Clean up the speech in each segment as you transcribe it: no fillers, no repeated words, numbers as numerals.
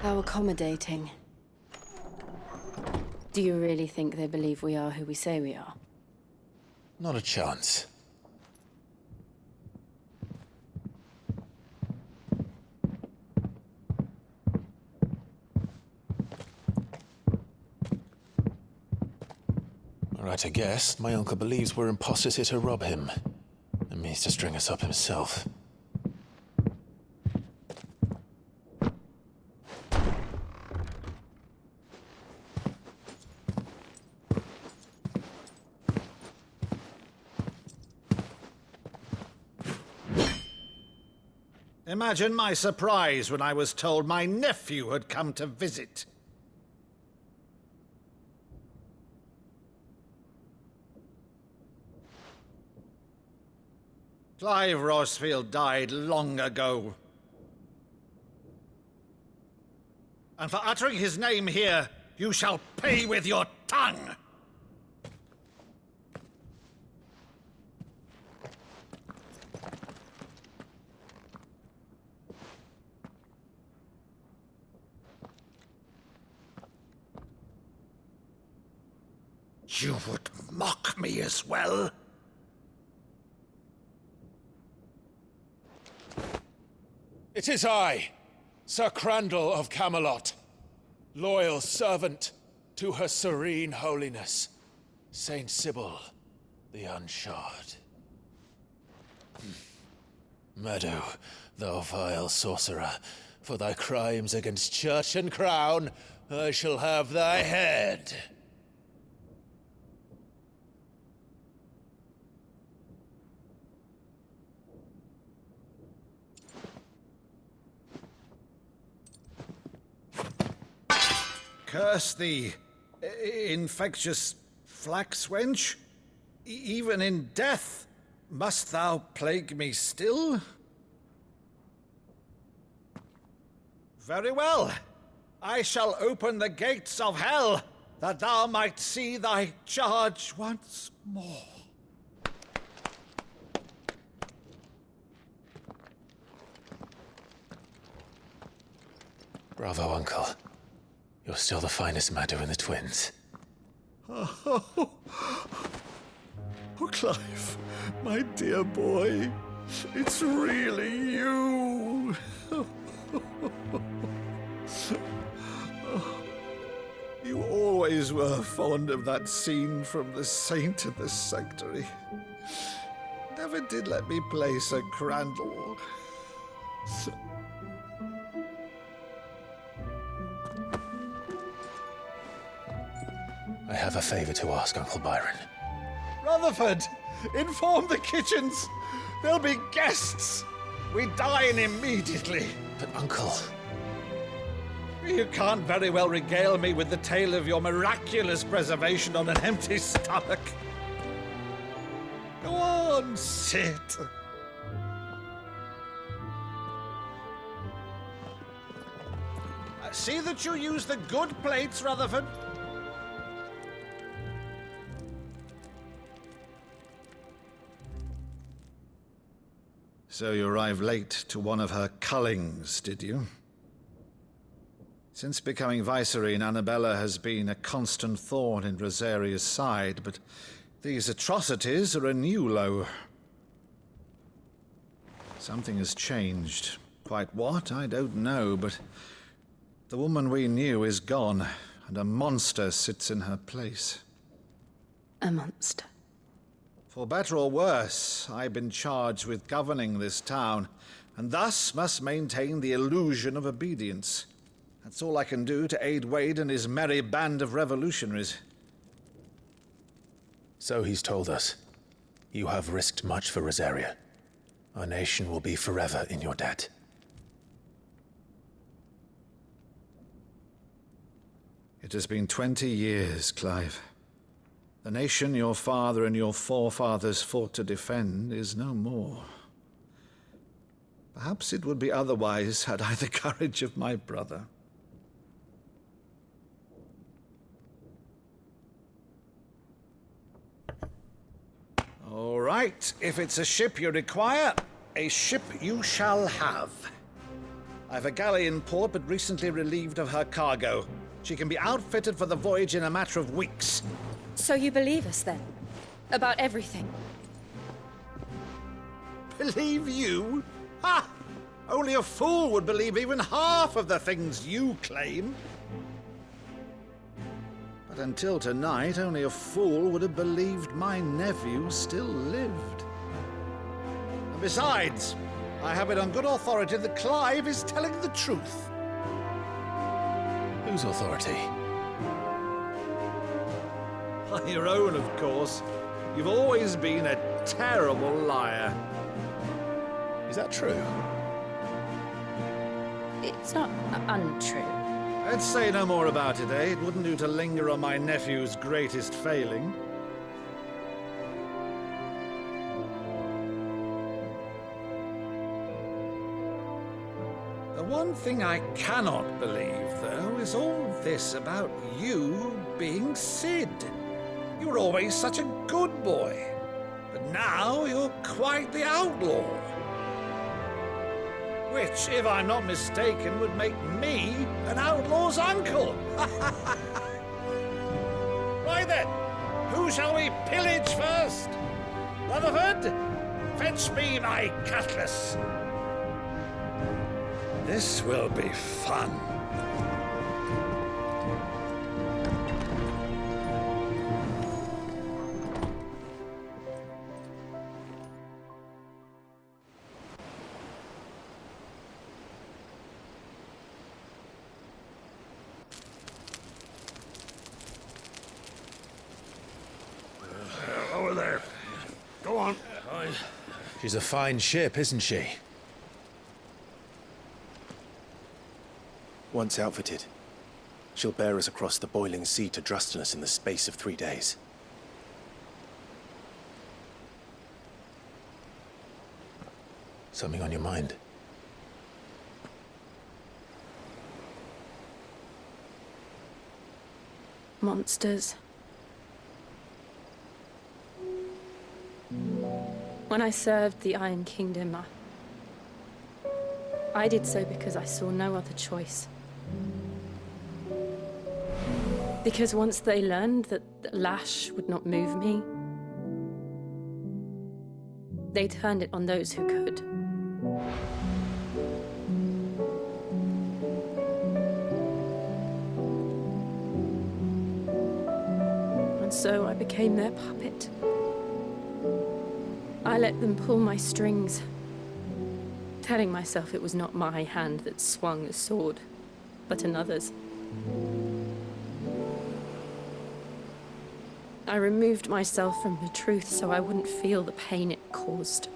How accommodating. Do you really think they believe we are who we say we are? Not a chance. Right, I guess. My uncle believes we're imposters here to rob him. And means to string us up himself. Imagine my surprise when I was told my nephew had come to visit. Clive Rosefield died long ago. And for uttering his name here, you shall pay with your tongue! You would mock me as well? It is I, Sir Crandall of Camelot, loyal servant to Her Serene Holiness, Saint Sybil the Unshod. Meadow, thou vile sorcerer, for thy crimes against church and crown, I shall have thy head. Curse thee, infectious flax wench. Even in death, must thou plague me still? Very well. I shall open the gates of hell, that thou might see thy charge once more. Bravo, Uncle. You're still the finest Maddo in the twins. Oh, Clive, my dear boy, it's really you. You always were fond of that scene from The Saint and the Sanctuary. Never did let me play Sir Crandall. I have a favor to ask, Uncle Byron. Rutherford, inform the kitchens. There'll be guests. We dine immediately. But, Uncle... You can't very well regale me with the tale of your miraculous preservation on an empty stomach. Go on, sit. See that you use the good plates, Rutherford. So you arrived late to one of her cullings, did you? Since becoming Vicereine, Annabella has been a constant thorn in Rosaria's side, but these atrocities are a new low. Something has changed. Quite what, I don't know, but the woman we knew is gone, and a monster sits in her place. A monster. For better or worse, I've been charged with governing this town, and thus must maintain the illusion of obedience. That's all I can do to aid Wade and his merry band of revolutionaries. So he's told us. You have risked much for Rosaria. Our nation will be forever in your debt. It has been 20 years, Clive. The nation your father and your forefathers fought to defend is no more. Perhaps it would be otherwise had I the courage of my brother. All right, if it's a ship you require, a ship you shall have. I've a galley in port, but recently relieved of her cargo. She can be outfitted for the voyage in a matter of weeks. So you believe us then? About everything? Believe you? Ha! Only a fool would believe even half of the things you claim. But until tonight, only a fool would have believed my nephew still lived. And besides, I have it on good authority that Clive is telling the truth. Whose authority? On your own, of course. You've always been a terrible liar. Is that true? It's not untrue. Let's say no more about it, eh? It wouldn't do to linger on my nephew's greatest failing. The one thing I cannot believe, though, is all this about you being Sid. You were always such a good boy, but now you're quite the outlaw. Which, if I'm not mistaken, would make me an outlaw's uncle. Right then, who shall we pillage first? Rutherford, fetch me my cutlass. This will be fun. Over there. Go on. She's a fine ship, isn't she? Once outfitted, she'll bear us across the boiling sea to Drustinus in the space of 3 days. Something on your mind? Monsters. When I served the Iron Kingdom, I did so because I saw no other choice. Because once they learned that the lash would not move me, they turned it on those who could. And so I became their puppet. I let them pull my strings, telling myself it was not my hand that swung the sword, but another's. I removed myself from the truth so I wouldn't feel the pain it caused.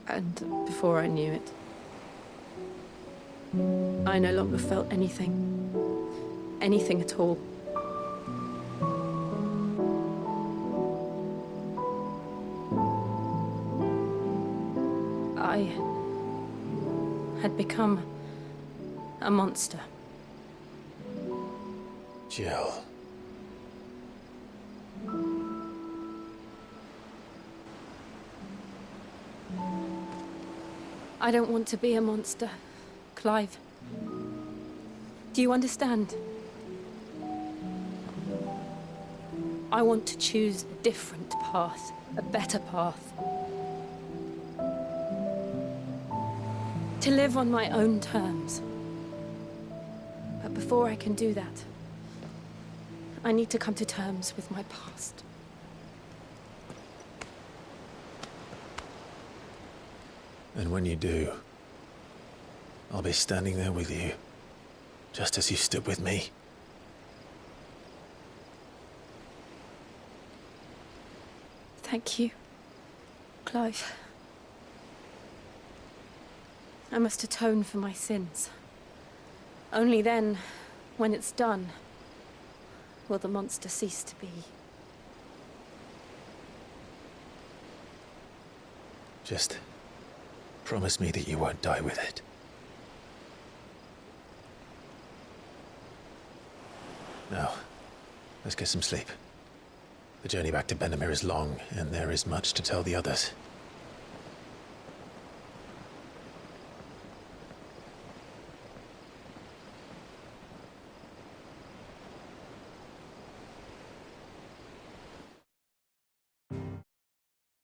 And before I knew it, I no longer felt anything. Anything at all. I had become a monster. Jill. I don't want to be a monster, Clive. Do you understand? I want to choose a different path, a better path. To live on my own terms. But before I can do that, I need to come to terms with my past. And when you do, I'll be standing there with you, just as you stood with me. Thank you, Clive. I must atone for my sins. Only then, when it's done, will the monster cease to be. Just promise me that you won't die with it. Now, let's get some sleep. The journey back to Benamir is long, and there is much to tell the others.